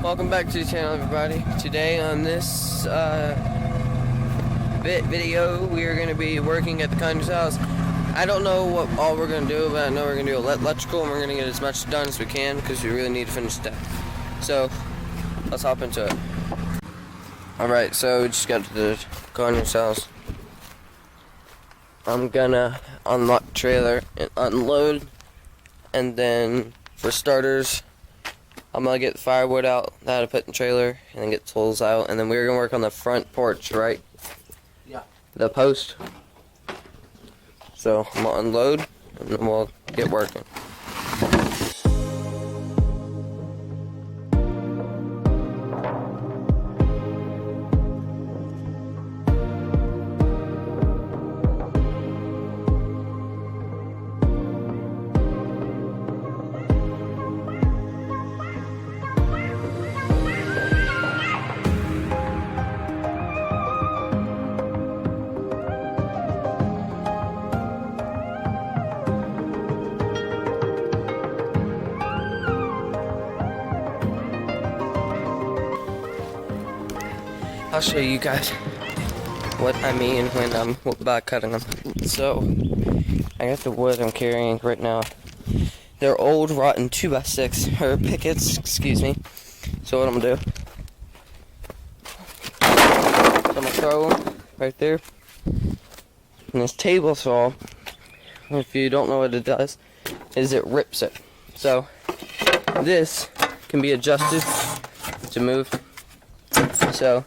Welcome back to the channel, everybody. Today on this video, we are going to be working at the Connor's house. I don't know what all we're going to do, but I know we're going to do electrical, and we're going to get as much done as we can because we really need to finish that. So, let's hop into it. Alright, so we just got to the Connor's house. I'm gonna unlock the trailer and unload, and then for starters, I'm gonna get the firewood out that I put in the trailer, and then get tools out, and then we're gonna work on the front porch, right? Yeah. The post. So I'm gonna unload, and then we'll get working. I'll show you guys what I mean when I'm about cutting them. So, I got the wood I'm carrying right now. They're old, rotten 2x6, or pickets, excuse me. So what I'm gonna do, I'm gonna throw them right there. And this table saw, if you don't know what it does, is it rips it. So, this can be adjusted to move. So,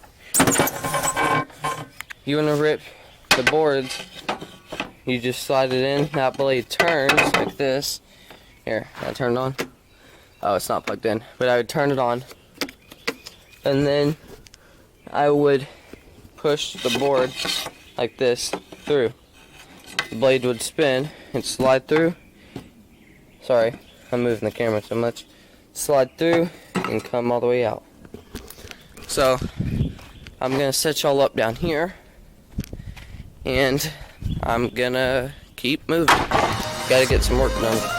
you want to rip the boards, you just slide it in, that blade turns like this. Here, I turned on. Oh, it's not plugged in, but I would turn it on, and then I would push the board like this through. The blade would spin and slide through. Sorry, I'm moving the camera so much. Slide through and come all the way out. So, I'm gonna set y'all up down here, and I'm gonna keep moving. Gotta get some work done.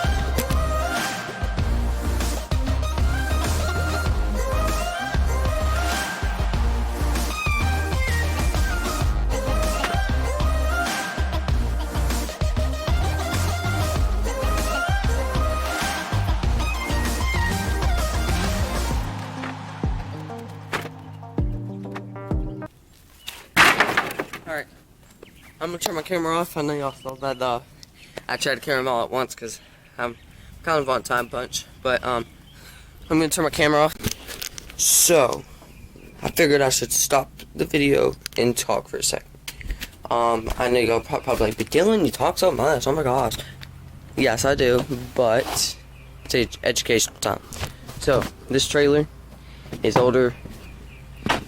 Alright, I'm gonna turn my camera off. I know y'all saw that I tried to carry them all at once because I'm kind of on time punch. But I'm gonna turn my camera off. So, I figured I should stop the video and talk for a second. I know y'all probably like, but Dylan, you talk so much, oh my gosh. Yes, I do, but it's educational time. So, this trailer is older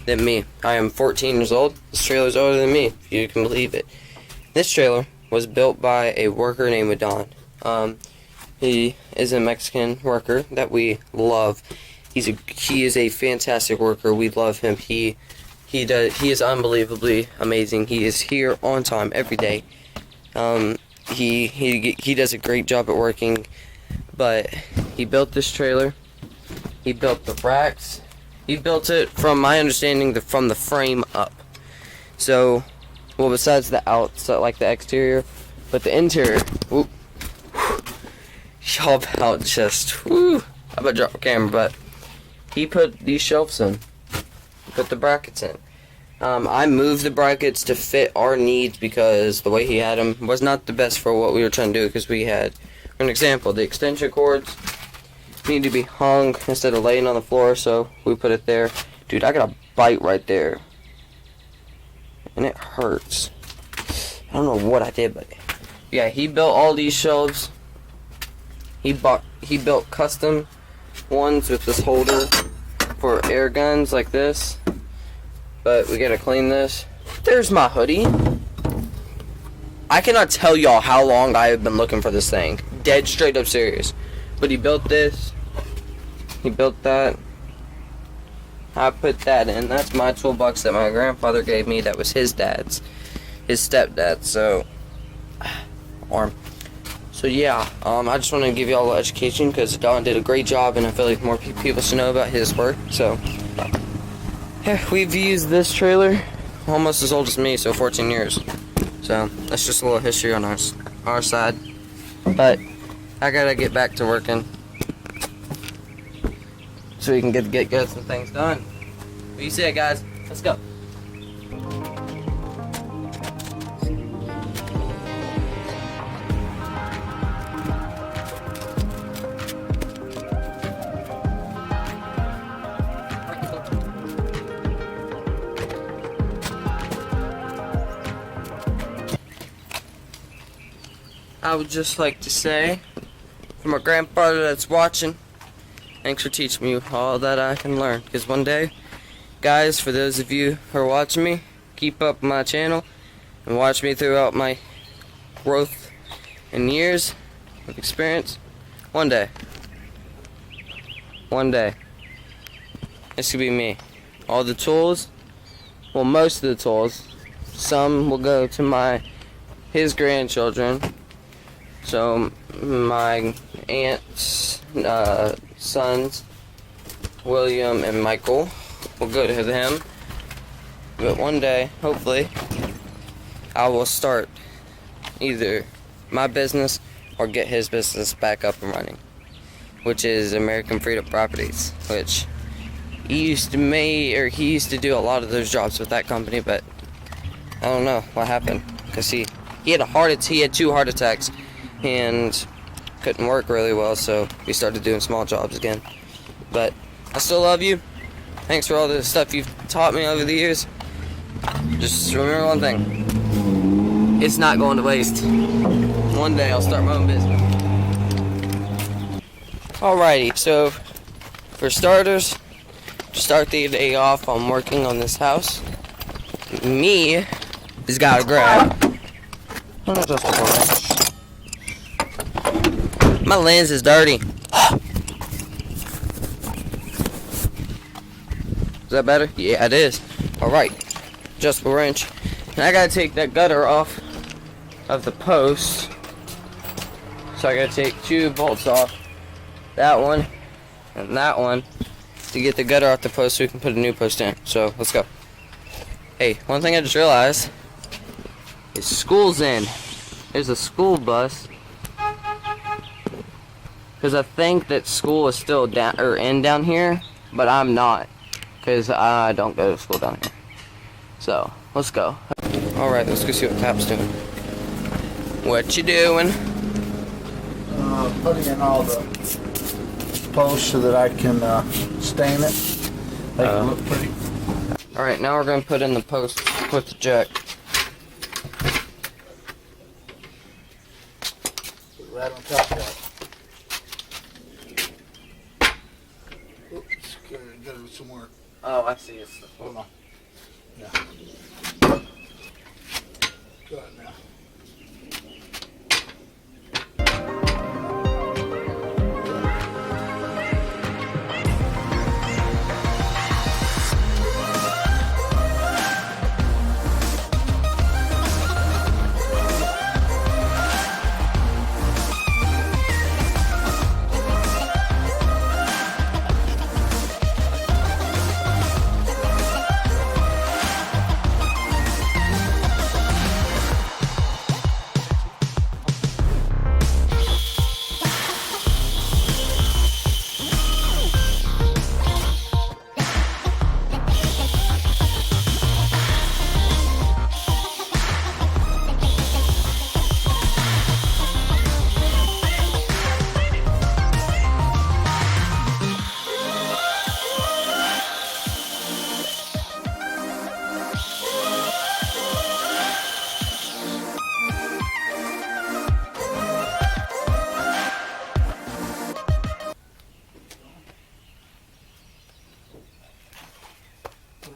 than me. I am 14 years old. This trailer is older than me, if you can believe it. This trailer was built by a worker named Don. He is a Mexican worker that we love. He is a fantastic worker. We love him. He is unbelievably amazing. He is here on time every day. He does a great job at working. But he built this trailer. He built the racks. He built it, from my understanding, from the frame up. So, well, besides the outside, like the exterior, but the interior, whoop, y'all about just, whoo, I'm about to drop the camera, but he put these shelves in. He put the brackets in. I moved the brackets to fit our needs because the way he had them was not the best for what we were trying to do, because we had, for an example, the extension cords need to be hung instead of laying on the floor, so we put it there. Dude, I got a bite right there, and it hurts. I don't know what I did, but yeah, he built all these shelves. He built custom ones with this holder for air guns like this, but we gotta clean this. There's my hoodie. I cannot tell y'all how long I have been looking for this thing. Dead straight up serious. But he built this. He built that. I put that in. That's my toolbox that my grandfather gave me. That was his dad's. His stepdad. So, arm. So yeah, I just want to give you all the education because Don did a great job, and I feel like more people should know about his work. So yeah, we've used this trailer almost as old as me, so 14 years. So that's just a little history on our side. But I gotta get back to working so we can get some things done. What do you say, guys? Let's go. I would just like to say, for my grandfather that's watching, thanks for teaching me all that I can learn. Because one day, guys, for those of you who are watching me, keep up my channel and watch me throughout my growth and years of experience. One day, this could be me. All the tools, well, most of the tools, some will go to his grandchildren. So my aunt's sons, William and Michael, will go to them. But one day, hopefully, I will start either my business or get his business back up and running, which is American Freedom Properties, which he used to do a lot of those jobs with that company, but I don't know what happened, because he had 2 heart attacks and couldn't work really well, so we started doing small jobs again. But I still love you. Thanks for all the stuff you've taught me over the years. Just remember one thing, it's not going to waste. One day I'll start my own business. Alrighty, so for starters, to start the day off, I'm working on this house. Me has got to grab my lens is dirty. Is that better? Yeah, it is. Alright. Adjustable wrench. And I gotta take that gutter off of the post. So I gotta take 2 bolts off. That one and that one to get the gutter off the post so we can put a new post in. So let's go. Hey, one thing I just realized is school's in. There's a school bus. Because I think that school is still down here, but I'm not, because I don't go to school down here. So let's go. All right, let's go see what Cap's doing. What you doing? Putting in all the posts so that I can stain it, make it look pretty. All right, now we're gonna put in the post with the jack. Put it right on top of that. Gotta do some work. Oh, I see. It's Hold on. Yeah. Got it now.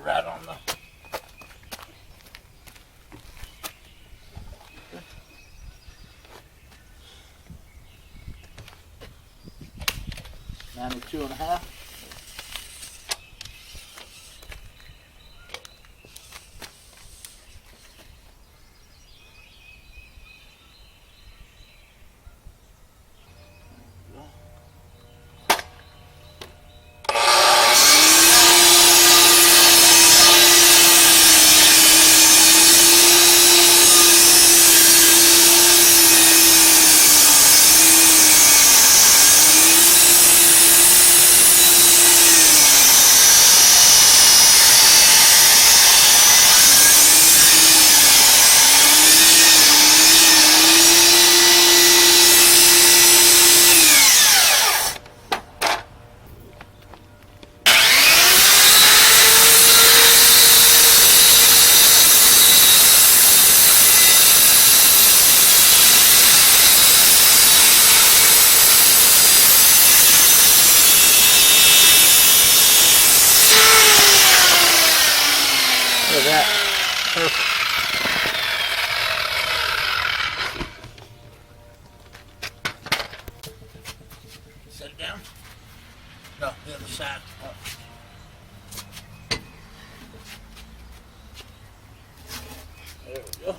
Right on the. $92.5. Perfect. Set it down. No, the other side. Up. There we go.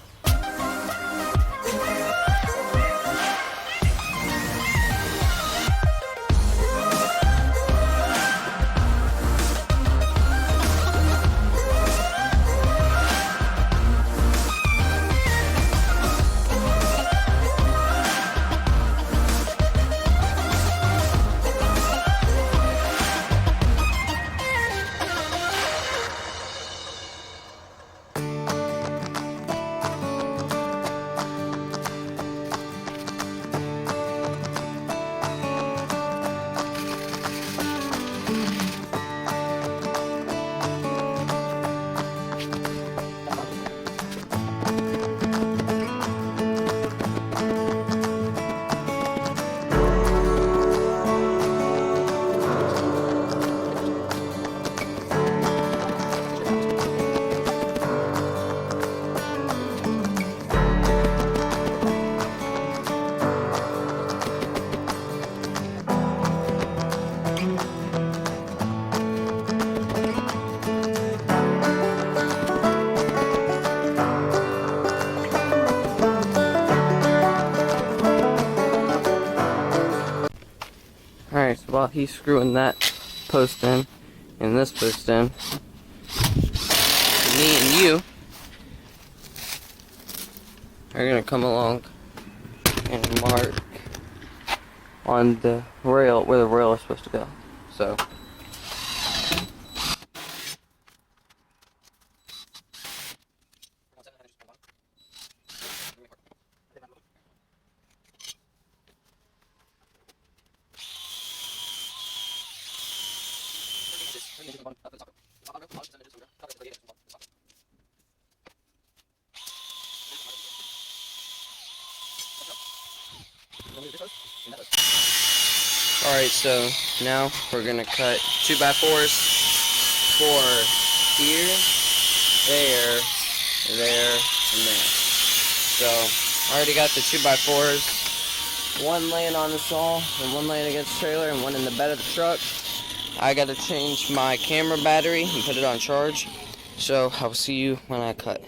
Alright, so while he's screwing that post in and this post in, me and you are gonna come along and mark on the rail where the rail is supposed to go. So alright, so now we're gonna cut 2x4s for here, there, and there. So I already got the 2x4s, one laying on the saw and one laying against the trailer and one in the bed of the truck. I gotta change my camera battery and put it on charge. So I'll see you when I cut.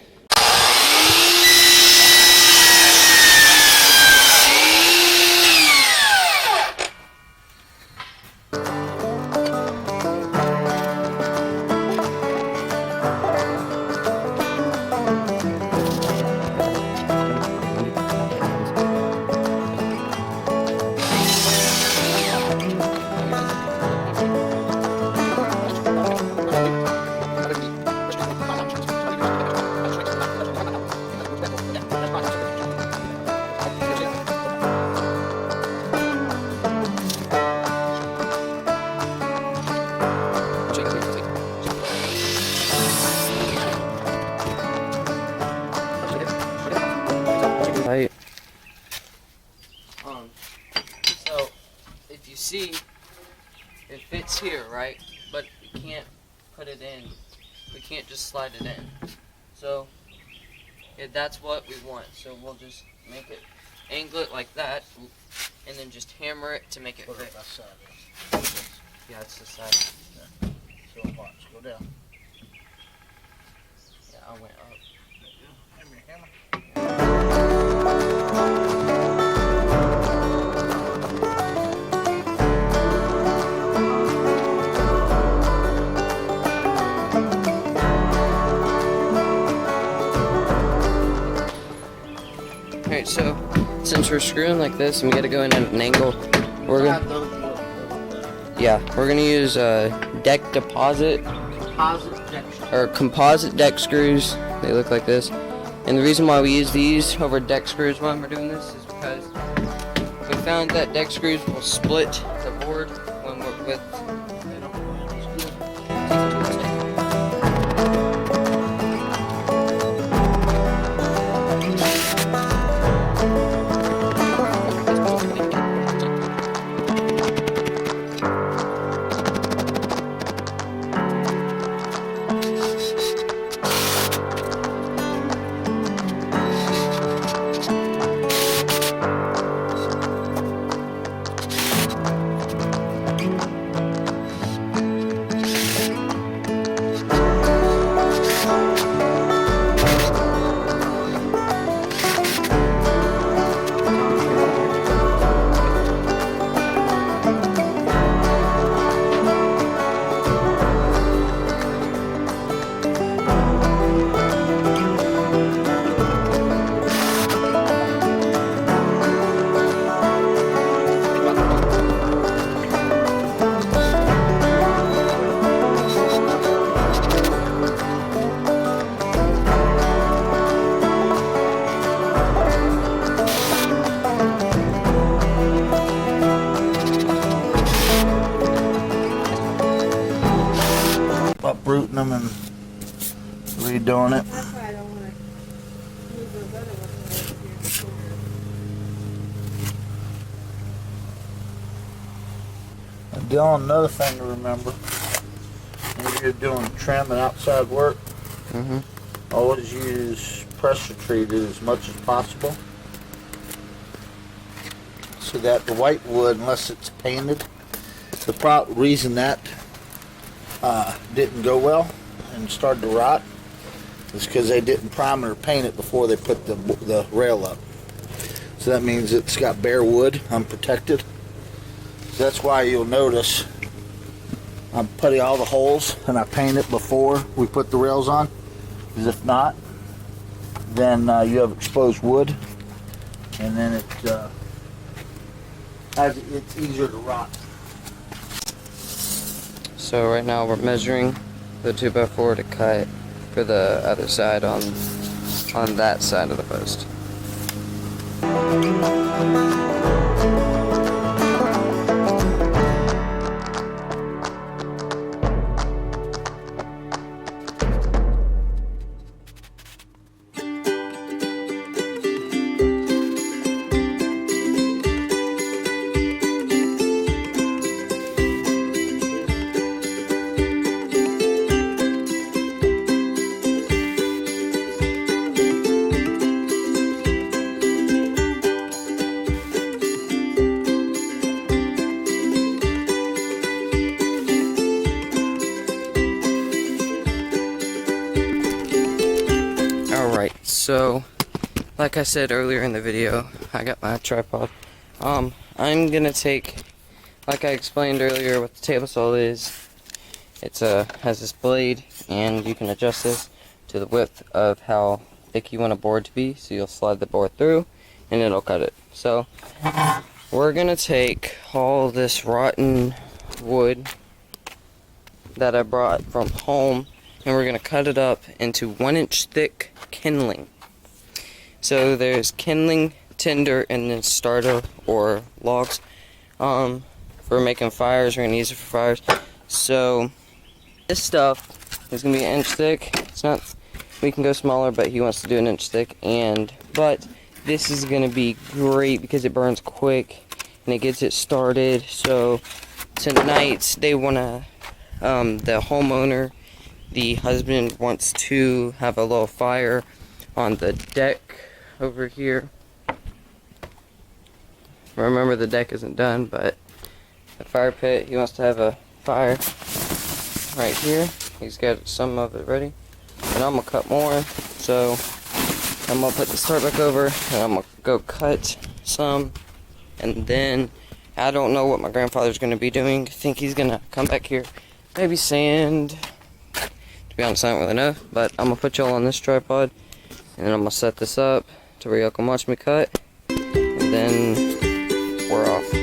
Right. So if you see, it fits here, right? But we can't put it in. We can't just slide it in. So that's what we want. So we'll just make it, angle it like that, and then just hammer it to make it Put it fit. that side. Yeah, it's the side. So watch. Go down. Yeah, I went up. Hammer, hammer. Alright, so since we're screwing like this and we gotta go in at an angle, we're gonna use deck deposit or composite deck screws. They look like this. And the reason why we use these over deck screws when we're doing this is because we found that deck screws will split the board when we're with. uprooting them and redoing it. That's why I don't want to move those other ones over here. Dylan, another thing to remember, when you're doing trim and outside work, always use pressure treated as much as possible, so that the white wood, unless it's painted, the reason that didn't go well and started to rot is because they didn't prime it or paint it before they put the rail up. So that means it's got bare wood, unprotected. So that's why you'll notice I'm putting all the holes and I paint it before we put the rails on. Because if not, then you have exposed wood, and then it's easier to rot. So right now we're measuring the 2x4 to cut for the other side on that side of the post. So, like I said earlier in the video, I got my tripod. I'm gonna take, like I explained earlier what the table saw is, it's has this blade, and you can adjust this to the width of how thick you want a board to be, so you'll slide the board through, and it'll cut it. So, we're gonna take all this rotten wood that I brought from home, and we're gonna cut it up into 1-inch thick kindling. So there's kindling, tinder, and then starter or logs. For making fires, we're gonna use it for fires. So this stuff is gonna be 1 inch thick. It's not, we can go smaller, but he wants to do 1 inch thick. But this is gonna be great because it burns quick and it gets it started. So tonight they wanna, the homeowner, the husband wants to have a little fire on the deck over here. Remember, the deck isn't done, but the fire pit, he wants to have a fire right here. He's got some of it ready, and I'm gonna cut more. So I'm gonna put the start back over, and I'm gonna go cut some, and then I don't know what my grandfather's gonna be doing. I think he's gonna come back here, maybe sand. To be honest, I don't really know, but I'm gonna put y'all on this tripod, and then I'm gonna set this up to where y'all can watch me cut, and then we're off.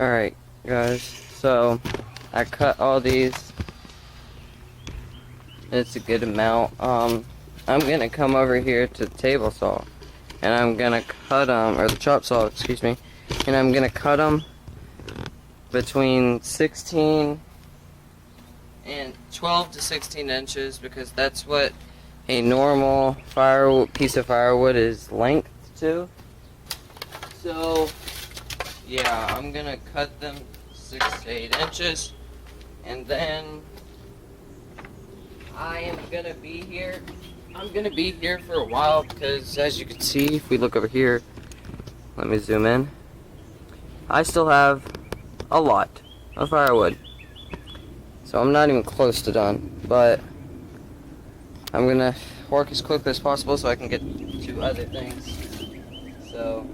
Alright guys, so I cut all these. It's a good amount. I'm gonna come over here to the table saw, and I'm gonna cut them, or the chop saw, excuse me, and I'm gonna cut them between 16 and 12 to 16 inches, because that's what a normal piece of firewood is length to. So yeah, I'm gonna cut them 6 to 8 inches, and then I am gonna be here. I'm gonna be here for a while because, as you can see, if we look over here, let me zoom in. I still have a lot of firewood, so I'm not even close to done. But I'm gonna work as quickly as possible so I can get to other things. So.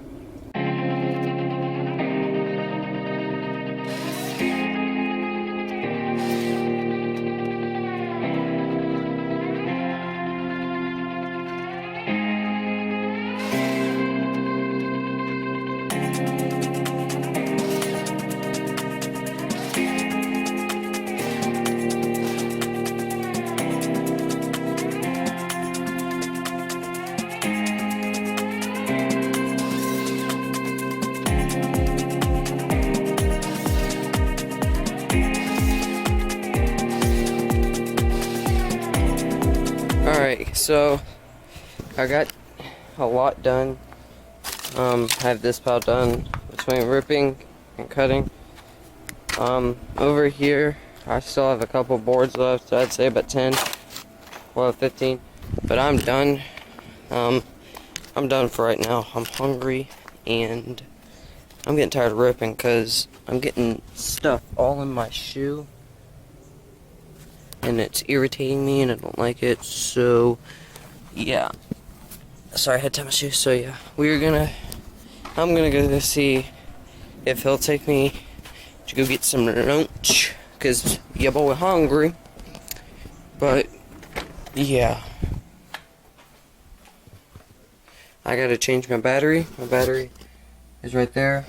Alright, so I got a lot done. I have this pile done between ripping and cutting. Over here, I still have a couple boards left, so I'd say about 10, well, 15. But I'm done. I'm done for right now. I'm hungry and I'm getting tired of ripping because I'm getting stuff all in my shoe. And it's irritating me and I don't like it, so yeah. Sorry, I had to tie my shoes, so yeah. I'm gonna go see if he'll take me to go get some lunch, cause your boy hungry. But yeah. I gotta change my battery. My battery is right there.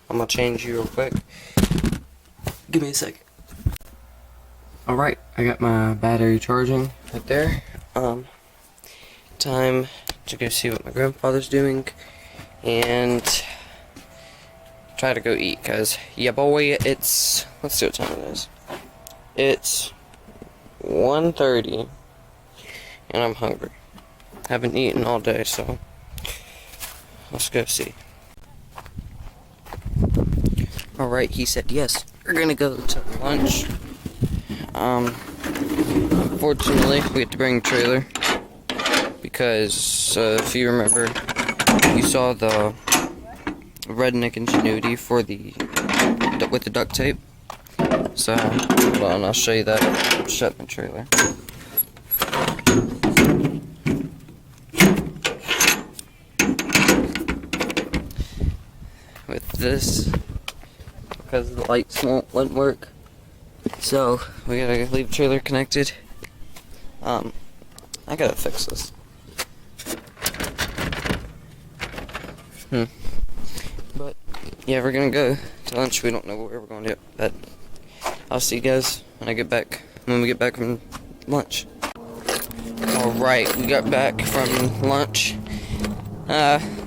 I'm gonna change you real quick. Give me a second. Alright, I got my battery charging right there. Time to go see what my grandfather's doing and try to go eat, cause yeah boy, let's see what time it is. It's 1:30 and I'm hungry. Haven't eaten all day, so let's go see. Alright, he said yes. We're gonna go to lunch. Unfortunately, we had to bring a trailer because if you remember, you saw the redneck ingenuity for with the duct tape. So, hold on, I'll show you that. Shut the trailer. With this, because the lights wouldn't work. So, we gotta leave the trailer connected. I gotta fix this. But, yeah, we're gonna go to lunch. We don't know where we're going to, but I'll see you guys when we get back from lunch. Alright, we got back from lunch.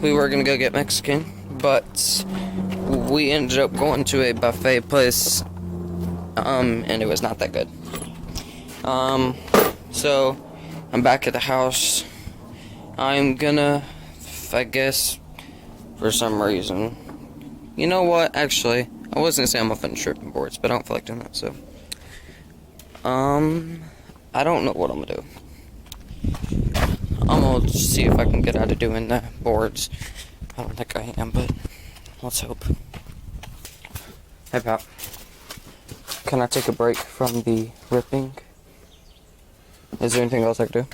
We were gonna go get Mexican, but we ended up going to a buffet place. And it was not that good. So I'm back at the house. I'm gonna, I guess, for some reason, you know what, actually, I was gonna say I'm gonna finish ripping boards, but I don't feel like doing that, so, I don't know what I'm gonna do. I'm gonna see if I can get out of doing the boards. I don't think I am, but let's hope. Hey, pal. Can I take a break from the ripping? Is there anything else I can do?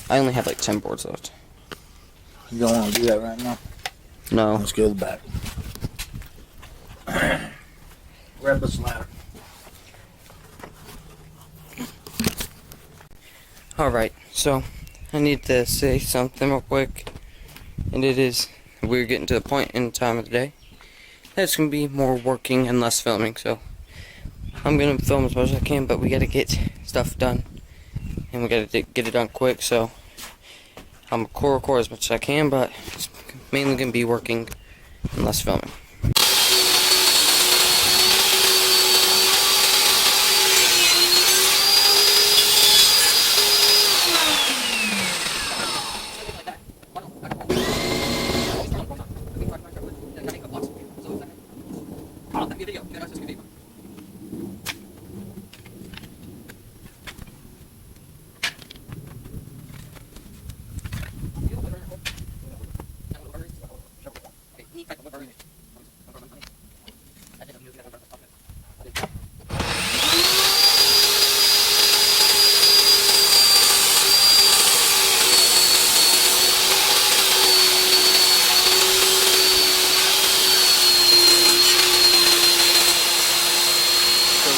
I only have like 10 boards left. You don't want to do that right now? No. Let's go to the back. Grab this ladder. Alright, so I need to say something real quick. And it is, we're getting to the point in time of the day that it's going to be more working and less filming, so I'm going to film as much as I can, but we got to get stuff done. And we got to get it done quick, so I'm going to record as much as I can, but it's mainly going to be working and less filming. So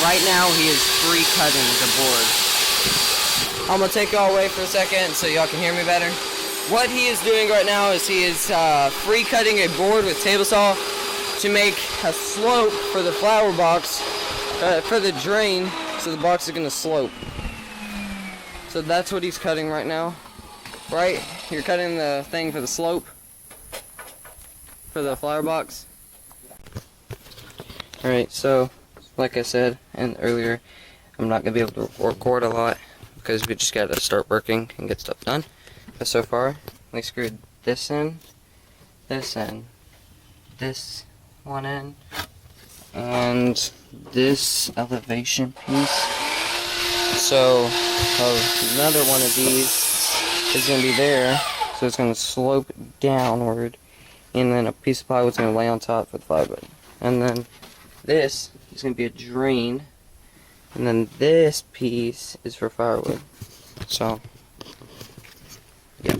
Right now, he is free cutting the board. I'm gonna take y'all away for a second so y'all can hear me better. What he is doing right now is he is free cutting a board with table saw to make a slope for the flower box, for the drain, so the box is gonna slope. So that's what he's cutting right now. Right? You're cutting the thing for the slope for the flower box. Alright, so like I said and earlier, I'm not gonna be able to record a lot because we just gotta start working and get stuff done. But so far, we screwed this in, this one in, and this elevation piece. So another one of these is gonna be there, so it's gonna slope downward, and then a piece of plywood's gonna lay on top for the plywood, and then this is going to be a drain, and then this piece is for firewood. So, yeah.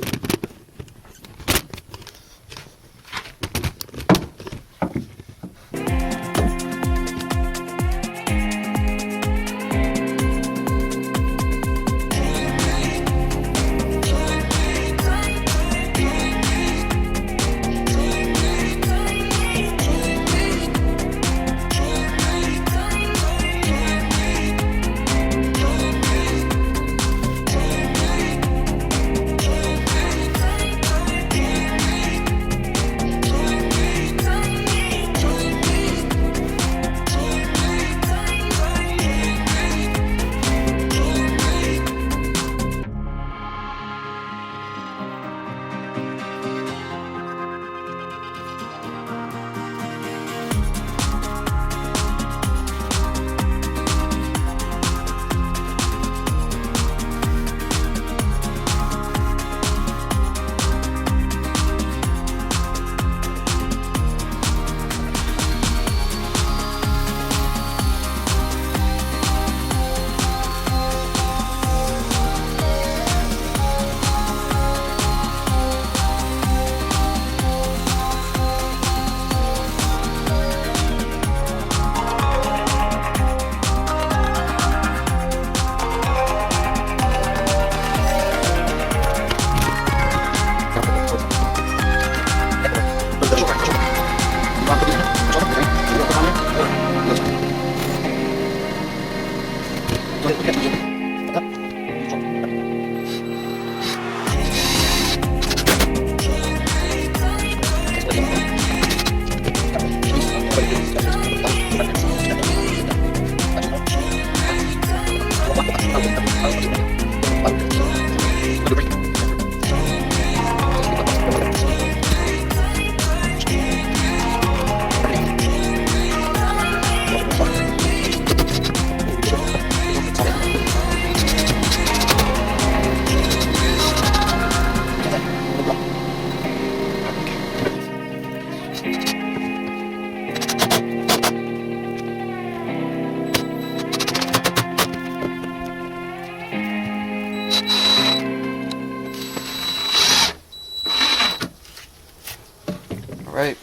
Alright,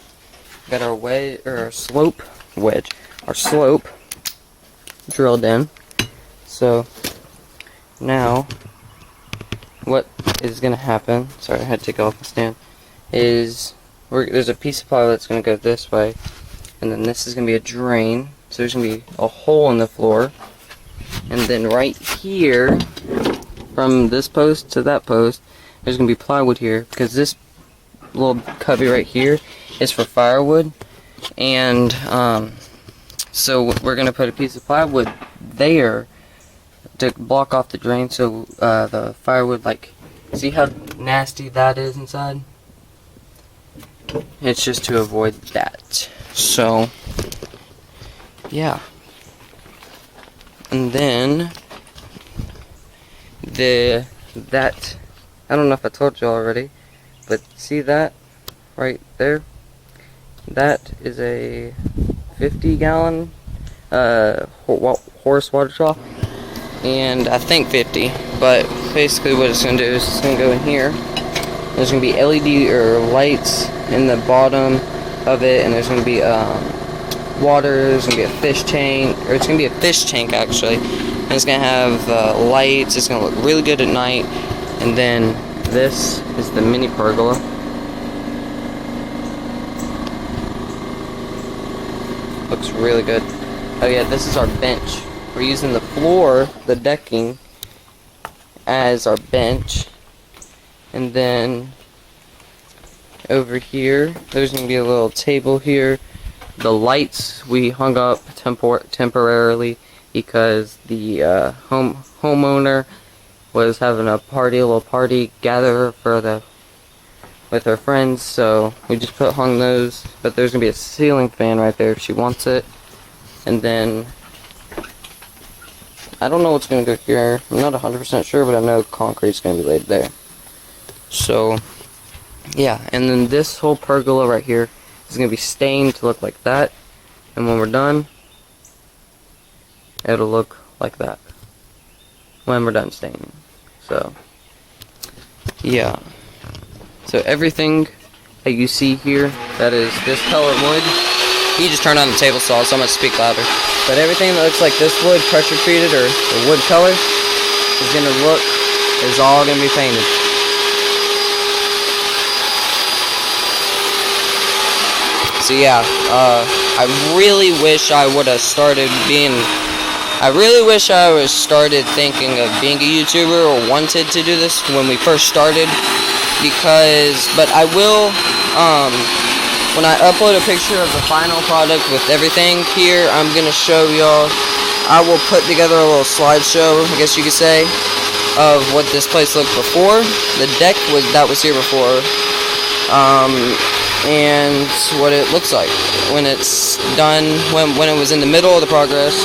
got our slope wedge, our slope drilled in. So now what is going to happen, sorry I had to take off the stand, is there's a piece of plywood that's going to go this way, and then this is going to be a drain, so there's going to be a hole in the floor, and then right here, from this post to that post, there's going to be plywood here, because this little cubby right here is for firewood, and so we're going to put a piece of plywood there to block off the drain, so the firewood, like, see how nasty that is inside? It's just to avoid that. So yeah. And then that I don't know if I told you already, but see that right there? That is a 50-gallon horse water trough, and I think 50. But basically, what it's gonna do is it's gonna go in here. There's gonna be LED or lights in the bottom of it, and there's gonna be water. There's gonna be a fish tank, or it's gonna be a fish tank actually. And it's gonna have lights. It's gonna look really good at night. And then this is the mini pergola. Looks really good. Oh yeah, this is our bench. We're using the floor, the decking, as our bench. And then over here, there's gonna be a little table here. The lights we hung up temporarily because the homeowner was having a little party gather with her friends, so we just hung those. But there's gonna be a ceiling fan right there if she wants it. And then I don't know what's gonna go here. I'm not 100% sure, but I know concrete's gonna be laid there. So yeah, and then this whole pergola right here is gonna be stained to look like that. And when we're done, it'll look like that when we're done staining. So yeah, so everything that you see here that is this color wood, you just turn on the table saw, so I'm gonna speak louder. But everything that looks like this wood, pressure treated or wood color, is all gonna be painted. So yeah, I really wish I would have started thinking of being a YouTuber or wanted to do this when we first started, but I will, when I upload a picture of the final product with everything here, I'm going to show y'all, I will put together a little slideshow, I guess you could say, of what this place looked before. The deck that was here before, and what it looks like when it's done, when it was in the middle of the progress.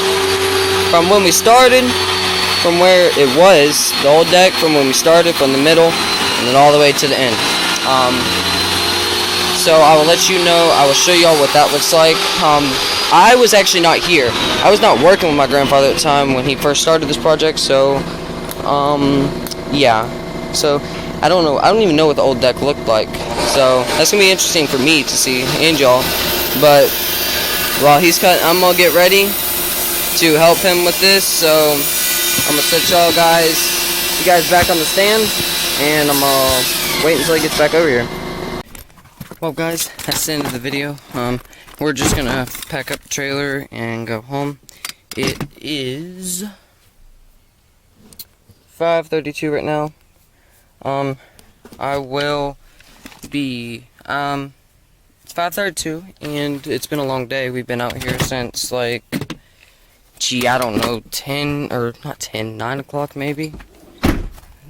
From when we started, from where it was, the old deck, from when we started, from the middle, and then all the way to the end. So I will let you know, I will show y'all what that looks like. I was actually not here. I was not working with my grandfather at the time when he first started this project, so, yeah. So, I don't even know what the old deck looked like. So, that's going to be interesting for me to see, and y'all. But, while he's cutting, I'm going to get ready to help him with this, so I'm going to set you guys back on the stand, and I'm going to wait until he gets back over here. Well guys, that's the end of the video. We're just going to pack up the trailer and go home. It is 5:32 right now. I will be, it's 5:32, and it's been a long day. We've been out here since, like, I don't know, 9 o'clock maybe.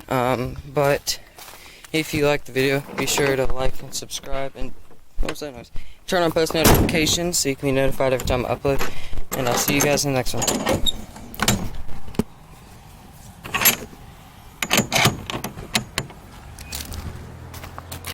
But if you like the video, be sure to like and subscribe, and what was that noise? Turn on post notifications so you can be notified every time I upload, and I'll see you guys in the next one.